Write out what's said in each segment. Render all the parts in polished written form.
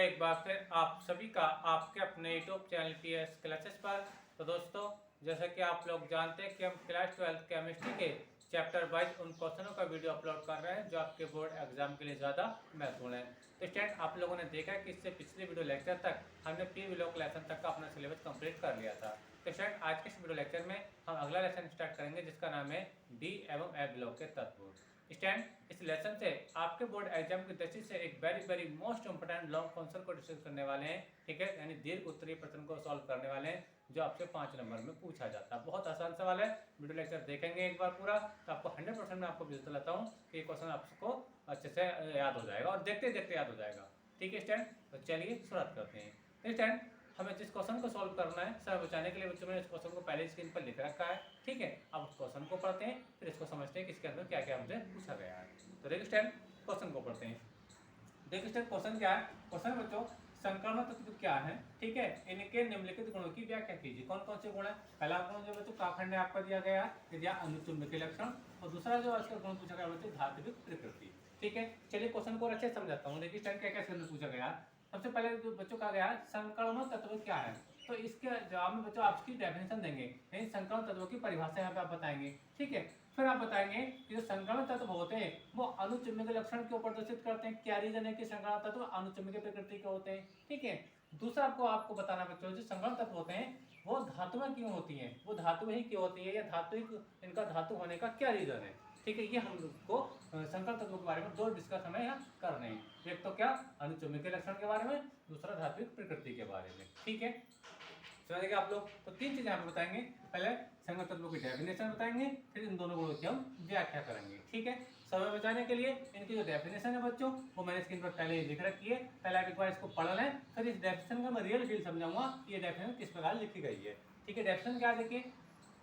एक बार फिर आप सभी का आपके अपने यूट्यूब चैनल पीएस क्लासेस पर। तो दोस्तों, जैसा कि आप लोग जानते हैं कि हम क्लास 12 केमिस्ट्री के चैप्टर वाइज उन क्वेश्चनों का वीडियो अपलोड कर रहे हैं जो आपके बोर्ड एग्जाम के लिए ज़्यादा महत्वपूर्ण है। तो स्टूडेंट, आप लोगों ने देखा कि इससे पिछले वीडियो लेक्चर तक हमने प्री ब्लॉक लेसन तक का अपना सिलेबस कंप्लीट कर लिया था। तो स्टूडेंट, आज के इस वीडियो लेक्चर में हम अगला लेसन स्टार्ट करेंगे जिसका नाम है डी एवं ए ब्लॉक के तत्व। स्टैंड, इस लेसन से आपके बोर्ड एग्जाम की दृष्टि से एक very most important long concept को डिस्कस करने वाले हैं। ठीक है, यानी दीर्घ उत्तरीय प्रश्न को सॉल्व करने वाले हैं जो आपसे 5 नंबर में पूछा जाता है। बहुत आसान सवाल है। वीडियो लेक्चर देखेंगे एक बार पूरा तो आपको 100% मैं आपको बिल्कुल बताता हूँ कि ये क्वेश्चन आपको अच्छे से याद हो जाएगा और देखते देखते याद हो जाएगा। ठीक है स्टैंड, तो चलिए शुरुआत करते हैं। तो स्टैंड, हमें जिस क्वेश्चन को सॉल्व करना है समय बचाने के लिए बच्चों ने इस क्वेश्चन को पहले स्क्रीन पर लिख रखा है। ठीक है, अब उस क्वेश्चन को पढ़ते हैं, फिर इसको समझते हैं कि इसके अंदर क्या क्या हमसे पूछा गया है। तो देखिए स्टूडेंट, क्वेश्चन को पढ़ते हैं। देखिए स्टूडेंट, क्वेश्चन क्या है। क्वेश्चन बच्चों, संक्रमण तत्व क्या है, ठीक है, इनके निम्नलिखित गुणों की व्याख्या कीजिए। कौन कौन से गुण है। पहला गुण जो बच्चों काखंड आपका दिया गया है या अनुचुंबकीय लक्षण, और दूसरा जो इसका गुण पूछा गया बच्चों धात्विक प्रकृति। ठीक है, चलिए क्वेश्चन को अच्छे से समझाता हूँ। देखिए स्टूडेंट, क्या क्या इसके अंदर पूछा गया। सबसे पहले जो बच्चों का गया संक्रमण तत्व क्या है, तो इसके जवाब में बच्चों आपकी डेफिनेशन देंगे, यानी संक्रमण तत्वों की परिभाषा यहाँ पे आप बताएंगे। ठीक है, फिर आप बताएंगे कि जो संक्रमण तत्व होते हैं वो अनुचुंबकीय लक्षण क्यों प्रदर्शित करते हैं, क्या रीजन है कि संक्रमण तत्व अनुचुंबकीय प्रकृति के होते हैं। ठीक है, दूसरा आपको बताना बच्चों, जो संक्रमण तत्व होते हैं वो धातुएं क्यों होती हैं, वो धातु ही क्यों होती है, या धातु इनका धातु होने का क्या रीजन है। ठीक है, ये हम लोग को संक्रमण तत्वों के बारे में दो डिस्कस हमें यहाँ करने हैं। एक तो क्या अनुचुंबकीय लक्षण के बारे में, दूसरा धात्विक प्रकृति के बारे में। ठीक है, समझेंगे आप लोग। तो तीन चीजें हम बताएंगे, पहले संक्रमण तत्वों की डेफिनेशन बताएंगे, फिर इन दोनों गुणों की हम व्याख्या करेंगे। ठीक है, समय बचाने के लिए इनकी जो डेफिनेशन है बच्चों वो मैंने स्क्रीन पर पहले ही लिख रखी है। पहले आप एक बार इसको पढ़ लें, फिर इस डेफिनेशन का मैं रियल फील समझाऊंगा कि ये डेफिनेशन किस प्रकार लिखी गई है। ठीक है, डेफिनेशन क्या देखिए,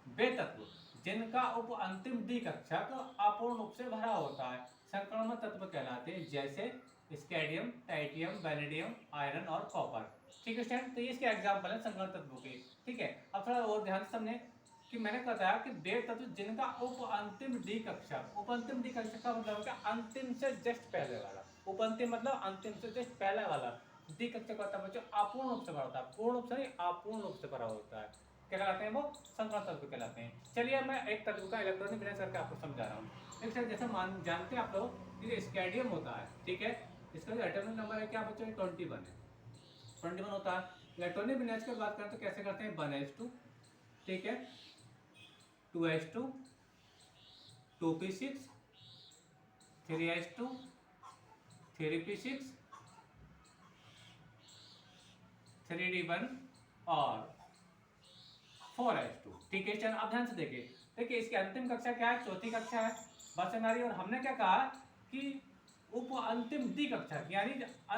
वे तत्व जिनका उप अंतिम डी कक्षा तो अपूर्ण रूप से भरा होता है संक्रमण तत्व कहलाते हैं, जैसे स्कैंडियम, टाइटियम, वैनेडियम, आयरन और कॉपर। ठीक है स्टूडेंट, तो ये इसके एग्जांपल है संक्रमण तत्वों के। ठीक है, अब थोड़ा और ध्यान से समझे कि मैंने बताया कि वे तत्व जिनका उप अंतिम डी कक्षा, उप अंतिम डी कक्षा का मतलब क्या, अंतिम से जस्ट पहले वाला। उप अंतिम मतलब अंतिम से जस्ट पहले वाला। डी कक्षा का मतलब बच्चों अपूर्ण रूप से भरा होता है, पूर्ण रूप से नहीं अपूर्ण रूप से भरा होता है। क्या कहलाते हैं वो, संक्रमण तत्व कहलाते हैं। चलिए मैं एक तत्व का इलेक्ट्रॉनिक विन्यास करके आपको समझा रहा हूँ। एक सर जैसे जानते हैं आप लोग ये स्कैंडियम होता है। ठीक है, इसका जो एटॉमिक नंबर है क्या बच्चों, 21 है। 21 होता है। इलेक्ट्रॉनिक विन्यास की बात करें तो कैसे करते हैं, 1s2, ठीक है, 2s2, 2p6, 3s2, 3p6, 3d1 और 4s2। ठीक है चल, अब ध्यान से देखिए इसकी अंतिम कक्षा क्या है, चौथी कक्षा है बस हमारी। और हमने क्या कहा कि उप अंतिम डी कक्षा, यानी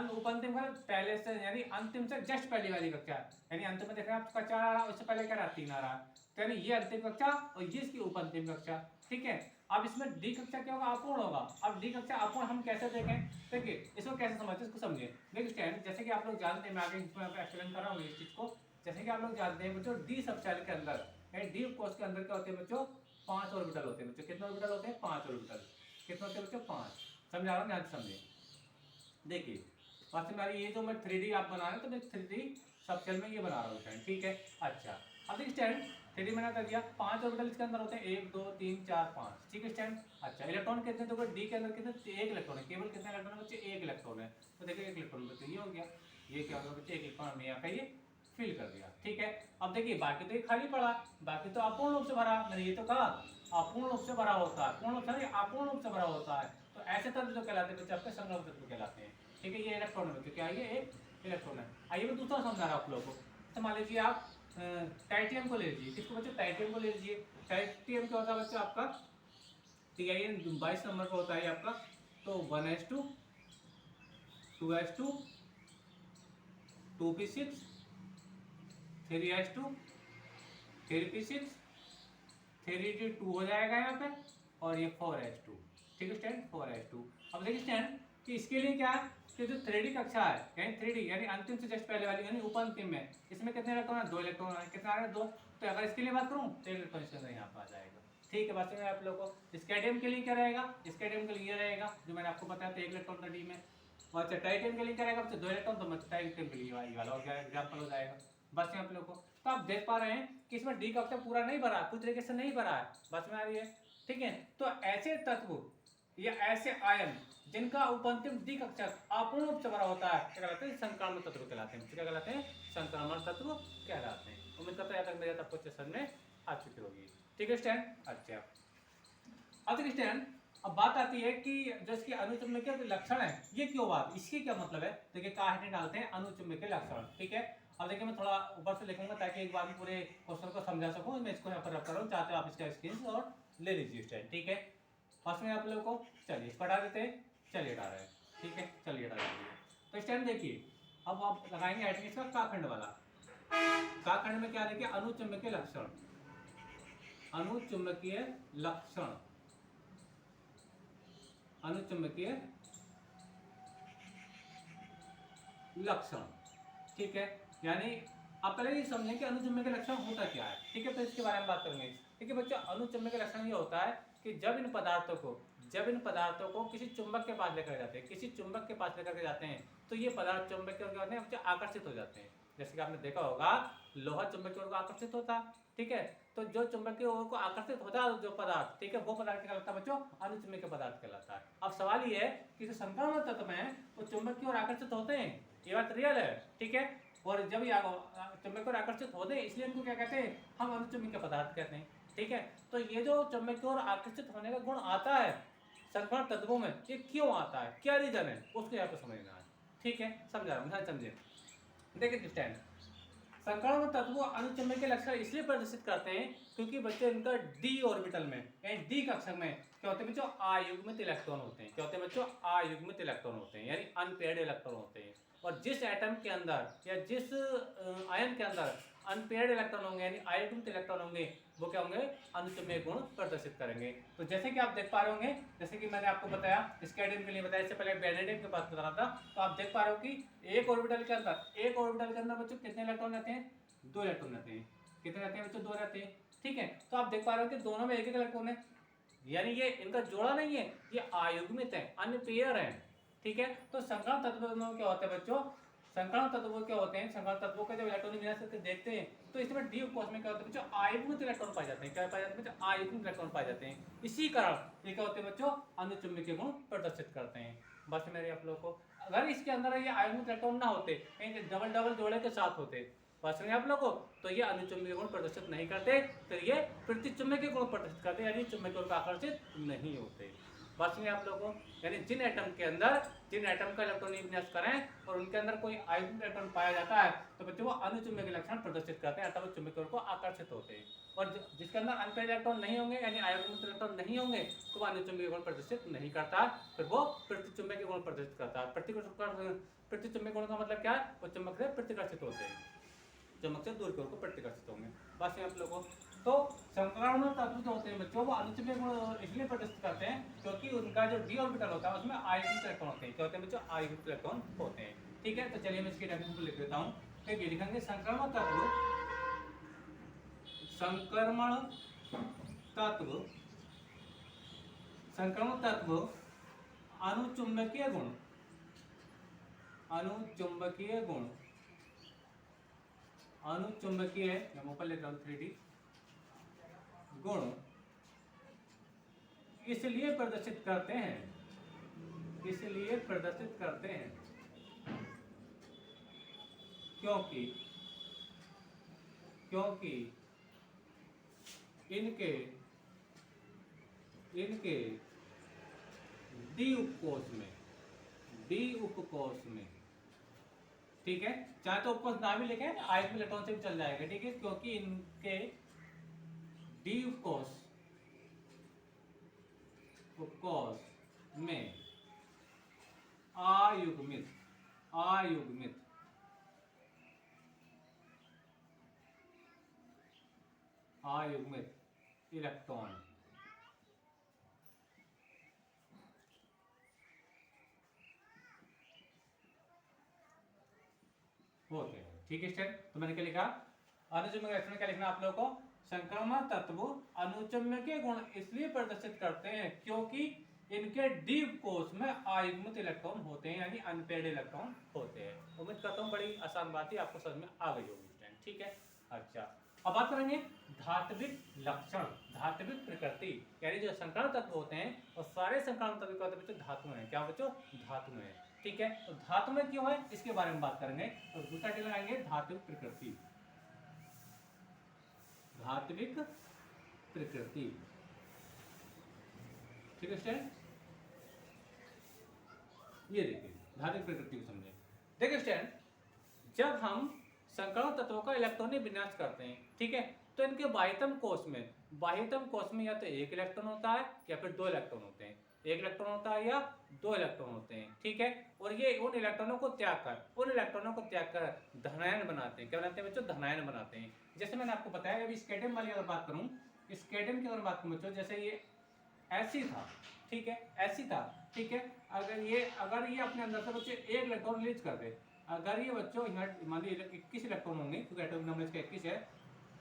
उप अंतिम का पहले से, यानी अंतिम से जस्ट पहले वाली कक्षा, यानी अंतिम में देख रहे हैं आप कक्षा आ रहा, उससे पहले क्या रहा, 3 आ रहा, तो यानी ये अंतिम कक्षा और ये इसकी उप अंतिम कक्षा। ठीक है, अब इसमें डी कक्षा क्या होगा, अपूर्ण होगा। अब डी कक्षा अपूर्ण हम कैसे देखें, देखिए इसको कैसे समझते हैं, इसको समझिए। देखिए स्टूडेंट, जैसे कि आप लोग जानते हैं, मैं आगे एक्सप्लेन कर रहा हूँ इस चीज को। जैसे कि आप लोग जानते हैं बच्चों, डी सबशेल के अंदर, यानी डी कोष के अंदर क्या होते हैं बच्चों, 5 ऑर्बिटल होते हैं बच्चों। कितने ऑर्बिटल होते हैं, 5 ऑर्बिटल। कितने होते हैं बच्चों, 5। समझा रहा हूँ, ध्यान से समझिए। देखिए वास्तव में ये जो मैं 3D आप बना रहे हैं तो मैं 3D सबशेल में ये बना रहा हूँ। ठीक है, अच्छा अब देखिए स्टैंड, 3D मैंने कर दिया, 5 ऑर्बिटल इसके अंदर होते हैं, 1 2 3 4 5। ठीक है स्टैंड, अच्छा इलेक्ट्रॉन कितने, तो डी के अंदर कितने, 1 इलेक्ट्रॉन है। केवल कितने इलेक्ट्रॉन है बच्चे, 1 इलेक्ट्रॉन है। तो देखिए 1 इलेक्ट्रॉन बच्चे ये हो गया, ये क्या होगा बच्चे, 1 इलेक्ट्रॉन हमने यहाँ का ये फिल कर दिया। ठीक है, अब देखिए बाकी तो ये खाली पड़ा, बाकी तो अपूर्ण रूप से भरा, मैंने ये तो कहा अपूर्ण रूप से भरा होता है, पूर्ण रूप से नहीं अपूर्ण रूप से भरा होता है। तो ऐसे तत्व जो कहलाते हैं बच्चे आपके संक्रमण तत्व कहलाते हैं। ठीक है, ये इलेक्ट्रॉन है बच्चों, क्या ये एक इलेक्ट्रॉन है। आइए मैं दूसरा समझा रहा हूँ आप लोगों को। तो मान लीजिए आप टाइटियम को ले लीजिए, किसको बच्चों, टाइटियम को ले लीजिए। टाइटियम क्या होता है बच्चों आपका, ठीक है, ये 22 नंबर का होता है आपका। तो 1s2, 2s2, 2p6, 3s2, 3p6, 3d2 हो जाएगा यहाँ पे, और ये 4s2। ठीक है स्टैंड, 4s2। अब देखिए स्टैंड कि इसके लिए क्या है कि जो 3D कक्षा है, यानी 3D यानी अंतिम से जस्ट पहले वाली, यानी उपअंतिम में, इसमें कितने इलेक्ट्रॉन है, 2 इलेक्ट्रॉन है। कितना आ रहा है, 2। तो अगर इसके लिए बात करूँ तो 1 इलेक्ट्रॉन इसके अंदर यहाँ पर आ जाएगा। ठीक है, बस में आप लोगों को स्कैंडियम के लिए क्या रहेगा, स्कैंडियम के लिए रहेगा जो मैंने आपको बताया था, 1 इलेक्ट्रॉन था डी में। और चटाई टेम के लिए करेगा बच्चे 2 इलेक्ट्रॉन, तो चटाई टेम के लिए वाला और क्या एग्जाम्पल हो जाएगा। बस यहाँ पे लोग को तो आप देख पा रहे हैं कि इसमें डी कक्षा पूरा नहीं भरा, पूरी तरीके से नहीं भरा है, बस में आ रही है, ठीक है। तो ऐसे तत्व या ऐसे आयन जिनका उपअंतिम डी कक्षक अपूर्ण रूप से भरा होता है क्या कहलाते हैं? संक्रमण तत्व कहलाते हैं। क्या कहलाते हैं? संक्रमण तत्व कहलाते हैं। उम्मीद करता है तक मेरे तक कुछ समझ में आ चुकी होगी, ठीक है स्टैंड। अच्छा अब देखिए स्टैंड, अब बात आती है कि जो इसके अनुचुंबकीय लक्षण है ये क्यों बात, इसके क्या मतलब है? देखिए कहा हेडिंग डालते हैं अनुचुंबकीय लक्षण, ठीक है। अब देखिए मैं थोड़ा ऊपर से लिखूंगा ताकि एक बार में पूरे क्वेश्चन को समझा सकूं। मैं इसको यहाँ पर रख कर रहा हूँ, चाहते हो आप इसका स्क्रीनशॉट ले लीजिए स्टैंड, ठीक है। फर्स्ट में आप लोगों को चलिए इसको हटा देते हैं, चलिए हटा रहे हैं, ठीक है, चलिए हटा दीजिए। तो स्टैंड देखिए अब आप लगाएंगे हेडिंग इसका का खंड वाला। का खंड में क्या देखिए? अनुचुंबकीय लक्षण, अनुचुंबकीय लक्षण, अनुचुंबकीय लक्षण, ठीक है। यानी आप पहले ये समझें कि अनुचुंबकीय लक्षण होता क्या है, ठीक है। तो इसके बारे में बात करेंगे। ठीक है बच्चों, अनुचुंबकीय लक्षण ये होता है कि जब इन पदार्थों को किसी चुंबक के पास लेकर जाते हैं, किसी चुंबक के पास लेकर के जाते हैं, तो ये पदार्थ चुंबक की ओर क्या होते हैं? बच्चे आकर्षित हो जाते हैं। जैसे कि आपने देखा होगा लोहा चुंबक की ओर को आकर्षित होता है, ठीक है। तो जो चुंबक की ओर को आकर्षित होता है जो पदार्थ, ठीक है, वो पदार्थ क्या कहलाता है बच्चों? अनुचुंबकीय पदार्थ कहलाता है। अब सवाल ये है कि जो संक्रमण तत्व में वो चुंबक की ओर आकर्षित होते हैं, ये बात रियल है, ठीक है। और जब ये चुंबक की ओर आकर्षित होते हैं इसलिए इनको क्या कहते हैं? हम अनुचुंबकीय पदार्थ कहते हैं, ठीक है। तो ये जो चुंबक की ओर आकर्षित होने का गुण आता है संक्रमण तत्वों में, ये क्यों आता है, क्या रीजन है, उसको यहाँ पे समझना है, ठीक है। समझा रहा हूँ, ध्यान समझिए। देखिए स्टैंड, संक्रमण तत्व अनुचुंबकीय लक्षण इसलिए प्रदर्शित करते हैं क्योंकि बच्चे इनका डी ऑर्बिटल में यानी डी कक्षक में क्या होते हैं बच्चों? अयुग्मित इलेक्ट्रॉन होते हैं। क्या होते हैं बच्चों? अयुग्मित इलेक्ट्रॉन होते हैं, यानी अनपेयर्ड इलेक्ट्रॉन होते हैं। और जिस एटम के अंदर या जिस आयन के अंदर अनपेयर्ड इलेक्ट्रॉन होंगे यानी अयुग्मित इलेक्ट्रॉन होंगे, वो क्या होंगे? अनुचुंबकीय गुण प्रदर्शित करेंगे। तो जैसे कि आप देख पा रहे होंगे, जैसे कि मैंने आपको बताया स्कैडियम के लिए बताया, इससे पहले बेनेडियम के बात बता रहा था, तो आप देख पा रहे हो कि एक ऑर्बिटल के अंदर बच्चों कितने इलेक्ट्रॉन रहते हैं? 2 इलेक्ट्रॉन रहते हैं। कितने रहते हैं बच्चों? 2 रहते हैं, ठीक है। तो आप देख पा रहे हो कि दोनों में एक एक इलेक्ट्रॉन है, यानी ये इनका जोड़ा नहीं है, ये अयुग्मित है, अनपेयर है, ठीक है। तो संक्रमण तत्व में क्या होता है बच्चों? संक्रमण तत्व क्या होते हैं? संक्रमण तत्वों के जब इलेक्ट्रॉन विन्यास करके देखते हैं तो इसमें डी कोष में क्या होता है बच्चों? अयुग्मित इलेक्ट्रॉन पाए जाते हैं। क्या पाए जाते हैं बच्चों? अयुग्मित इलेक्ट्रॉन पाए जाते हैं। इसी कारण ये क्या होते हैं बच्चों? अनुचुंबकीय गुण प्रदर्शित करते हैं। बस मेरे आप लोगों को, अगर इसके अंदर ये अयुग्मित इलेक्ट्रॉन ना होते, कहीं डबल डबल जोड़े के साथ होते, बस में आप लोगों को, तो ये अनुचुंबकीय गुण प्रदर्शित नहीं करते, फिर ये प्रतिचुंबकीय गुण प्रदर्शित करते, यानी चुंबकीय गुण आकर्षित नहीं होते। बस में आप लोगों को, यानी जिन एटम का इलेक्ट्रॉन विन्यास करें और उनके अंदर कोई अयुग्मित इलेक्ट्रॉन पाया जाता है तो बच्चों वो अनुचुंबकीय लक्षण प्रदर्शित करते हैं, अर्थात वो चुंबकीय को आकर्षित होते हैं। और जिसके अंदर अनपेयर्ड इलेक्ट्रॉन नहीं होंगे यानी अयुग्मित इलेक्ट्रॉन नहीं होंगे तो वो अनुचुंबकीय गुण प्रदर्शित नहीं करता, फिर वो प्रतिचुंबकीय गुण प्रदर्शित करता है। प्रतिचुंबकीय गुण का मतलब क्या है? वो चुंबक से प्रतिकर्षित होते हैं, चुंबक से दूर की ओर को प्रतिकर्षित होंगे। बस आप लोगों तो संक्रमण तत्व जो होते हैं बच्चों वो अनुचुंबकीय गुण इसलिए प्रदर्शित करते हैं क्योंकि उनका जो डी ऑर्बिटल होता है उसमें अयुग्मित इलेक्ट्रॉन होते हैं। क्या होते हैं बच्चों? अयुग्मित इलेक्ट्रॉन होते हैं, ठीक है। तो चलिए मैं इसकी डेफिनेशन को लिख देता हूं। ठीक है, लिखेंगे संक्रमण तत्व अनुचुंबकीय गुण अनुचुंबकीय मैं ऊपर लिख रहा हूं 3D गुण इसलिए प्रदर्शित करते हैं क्योंकि इनके डी उपकोष में, ठीक है, चाहे तो उपकोष ना भी लिखें अयुग्मित इलेक्ट्रॉन से भी चल जाएगा, ठीक है, क्योंकि इनके डी उपकोष में अयुग्मित इलेक्ट्रॉन होते हैं, ठीक है स्टूडेंट। तो मैंने क्या लिखा? अनुचुंबकीय लक्षण क्या लिखना आप लोगों को? संक्रमण तत्व अनुचुंबकीय गुण इसलिए प्रदर्शित करते हैं क्योंकि इनके डी कोष में अयुग्मित इलेक्ट्रॉन होते हैं, यानी अनपेयर्ड इलेक्ट्रॉन होते हैं। उम्मीद करता हूँ बड़ी आसान बात ही आपको समझ में आ गई होगी स्टूडेंट, ठीक है। अच्छा, अब बात करेंगे धात्विक लक्षण, धात्विक प्रकृति, यानी जो संकरण तत्व होते हैं और सारे संकरण तत्व क्या बच्चों धातु हैं, क्या बच्चों धातु हैं, ठीक है। तो धातु में क्यों है इसके बारे में बात करेंगे। तो दूसरा टेबल आएंगे धात्विक प्रकृति, धात्विक प्रकृति, ठीक है स्टूडेंट। ये देखिए धात्विक प्रकृति को समझे। देखिए स्टूडेंट, जब हम संकरण तत्वों का इलेक्ट्रॉनिक विन्यास करते हैं, ठीक है, तो इनके बाह्यतम कोष में या तो एक इलेक्ट्रॉन होता है या फिर दो इलेक्ट्रॉन होते हैं, एक इलेक्ट्रॉन होता है या दो इलेक्ट्रॉन होते हैं, ठीक है। और ये उन इलेक्ट्रॉनों को त्याग कर धनायन बनाते हैं। क्या बनाते हैं बच्चों, धनायन बनाते हैं। जैसे मैंने आपको बताया, अभी स्केडियम वाली अगर बात करूं, स्केडियम की अगर बात करूं बच्चों, जैसे ये ऐसी था, ठीक है, ऐसी था, ठीक है। अगर ये अपने अंदर से बच्चे एक इलेक्ट्रॉन रिलीज कर दे, अगर ये बच्चों यहाँ मान लीजिए 21 इलेक्ट्रॉन होंगे क्योंकि एटॉमिक नंबर इसका 21 है,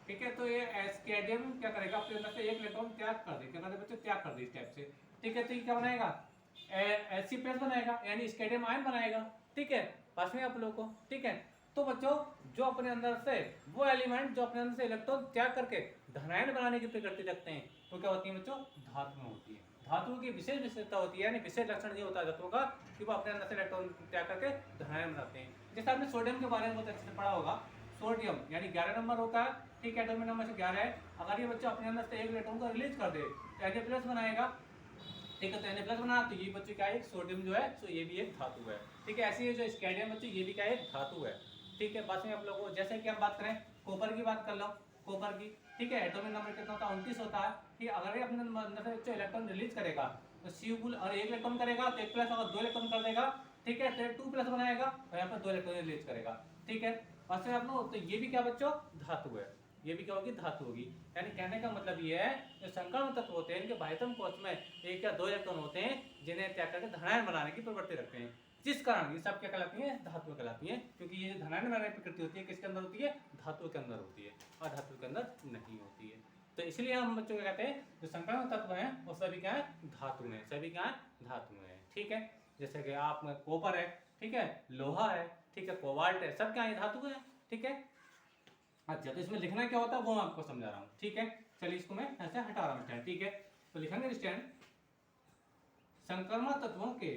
ठीक है। तो ये स्केडियम क्या करेगा, अपने अंदर से एक इलेक्ट्रॉन त्याग कर दे, क्या कर दे बच्चों, त्याग कर दे इस टाइप से, ठीक है। तो ये क्या बनाएगा, Ac+ बनाएगा, यानी स्केडियम आयन बनाएगा, ठीक है। पास में आप लोगों को, ठीक है। तो बच्चों जो अपने अंदर से वो एलिमेंट जो अपने अंदर से इलेक्ट्रॉन त्याग करके धनायन बनाने की प्रकृति रखते हैं, तो क्या होती है बच्चों, धातु में होती है। धातुओं की विशेष विशेषता होती है, यानी विशेष लक्षण ये होता है धातुओं का कि वो अपने अंदर से इलेक्ट्रॉन त्याग करके धनायन बनाते हैं। जैसे आपने सोडियम के बारे में बहुत अच्छे से पढ़ा होगा, सोडियम यानी 11 नंबर होता है, ठीक है, एटॉमिक नंबर से 11 है। अगर ये बच्चा अपने अंदर से एक इलेक्ट्रॉन को रिलीज कर दे तो Na+ बनाएगा, ठीक है। तो Na+ बना, तो ये बच्चे क्या है, सोडियम जो है, तो ये भी एक धातु है, ठीक है। ऐसे ही जो स्केडियम बच्चे, ये भी क्या है, धातु है, ठीक है। बाद में आप लोगों को जैसे कि हम बात करें कॉपर की, बात कर लो कॉपर की, ठीक है। एटॉमिक नंबर कितना होता है, 29 होता है, ठीक है। अगर ये अपने अंदर से इलेक्ट्रॉन रिलीज करेगा तो C और एक इलेक्ट्रॉन करेगा तो 1+, अगर दो इलेक्ट्रॉन कर देगा, ठीक है, तो 2+ बनाएगा और यहाँ पर दो इलेक्ट्रॉन रिलीज करेगा, ठीक है। बाद में आप लोग, तो ये भी क्या बच्चों, धातु है, ये भी क्या होगी, धातु होगी। यानी कहने का मतलब ये है, जो संकरण तत्व होते हैं इनके बाह्यतम कोष में एक या दो इलेक्ट्रॉन होते हैं जिन्हें त्याग करके धनायन बनाने की प्रवृत्ति रखते हैं, जिस कारण ये सब क्या कहलाती है, धातु कहलाती है। क्योंकि ये जो धनायन बनाने की प्रकृति होती है किसके अंदर होती है, धातु के अंदर होती है, और धातु के अंदर नहीं होती है। तो इसलिए हम बच्चों क्या कहते हैं, जो संकरण तत्व हैं वो सभी क्या है, धातु में, सभी क्या है, धातु में है, ठीक है। जैसे कि आप कॉपर है, ठीक है, लोहा है, ठीक है, कोबाल्ट है, सब क्या है, धातु है, ठीक है। अच्छा, तो इसमें लिखना क्या होता है वो मैं आपको समझा रहा हूँ, ठीक है। चलिए इसको मैं ऐसे हटा रहा हूँ स्टैंड, ठीक है। तो लिखेंगे स्टैंड, संक्रमण तत्वों के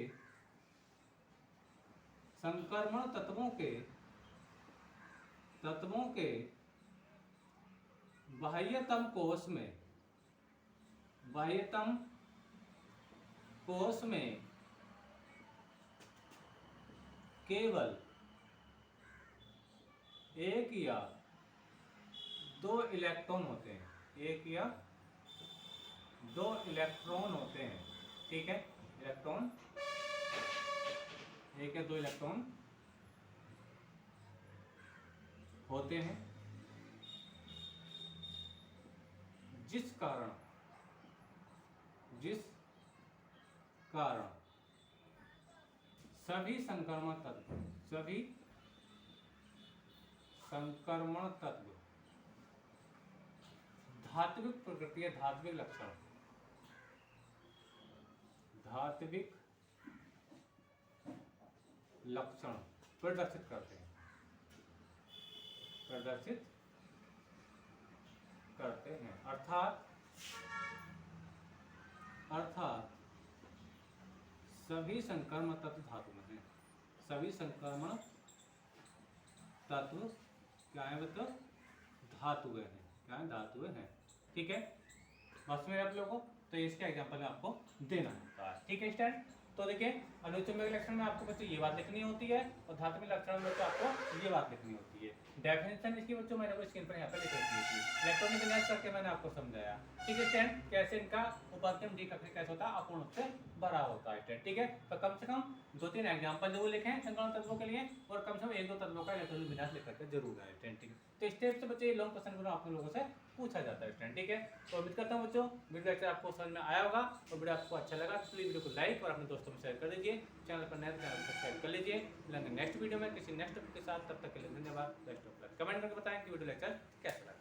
बाह्यतम कोष में केवल एक या दो इलेक्ट्रॉन होते हैं, एक या दो इलेक्ट्रॉन होते हैं, ठीक है। इलेक्ट्रॉन, एक या दो इलेक्ट्रॉन होते हैं, जिस कारण सभी संक्रमण तत्व धात्विक प्रकृति, धात्विक लक्षण, प्रदर्शित करते हैं, अर्थात सभी संक्रमण तत्व धातु में हैं, सभी संक्रमण तत्व क्या है, मतलब धातुएं हैं, क्या है, धातुएं हैं, ठीक है। बस में आप लोगों को तो इसका एग्जांपल आपको देना होता है, ठीक है स्टूडेंट। तो देखिए अनुचुंबक लक्षण में आपको बच्चों ये बात लिखनी होती है और धात्विक लक्षण में बच्चों आपको ये बात लिखनी होती है। डेफिनेशन इसकी बच्चों मैंने को स्क्रीन पर यहाँ पे लिख रखी थी, इलेक्ट्रॉनिक विन्यास करके मैंने आपको समझाया, ठीक है स्टूडेंट। कैसे इनका उपागम डी कक्षक कैसे होता है, अपूर्ण रूप से भरा होता है स्टूडेंट, ठीक है। तो कम से कम 2-3 एग्जाम्पल जरूर लिखें संक्रमण तत्वों के लिए, और कम से कम 1-2 तत्वों का इलेक्ट्रॉनिक विन्यास लिख करके जरूर है स्टूडेंट, ठीक है। तो इस टाइप से बच्चों ये लॉन्ग क्वेश्चन आप लोगों से पूछा जाता है स्टूडेंट, ठीक है। तो उम्मीद करता हूँ बच्चों वीडियो लेक्चर आपको समझ में आया होगा, और वीडियो आपको अच्छा लगा तो प्लीज वीडियो को लाइक और अपने दोस्तों में शेयर कर दीजिए। चैनल पर नए तो चैनल को सब्सक्राइब कर लीजिए। मिलेंगे नेक्स्ट वीडियो में किसी नेक्स्ट टॉपिक के साथ, तब तक के लिए धन्यवाद, बेस्ट ऑफ लक। कमेंट करके बताएं कि वीडियो लेक्चर कैसा लगा।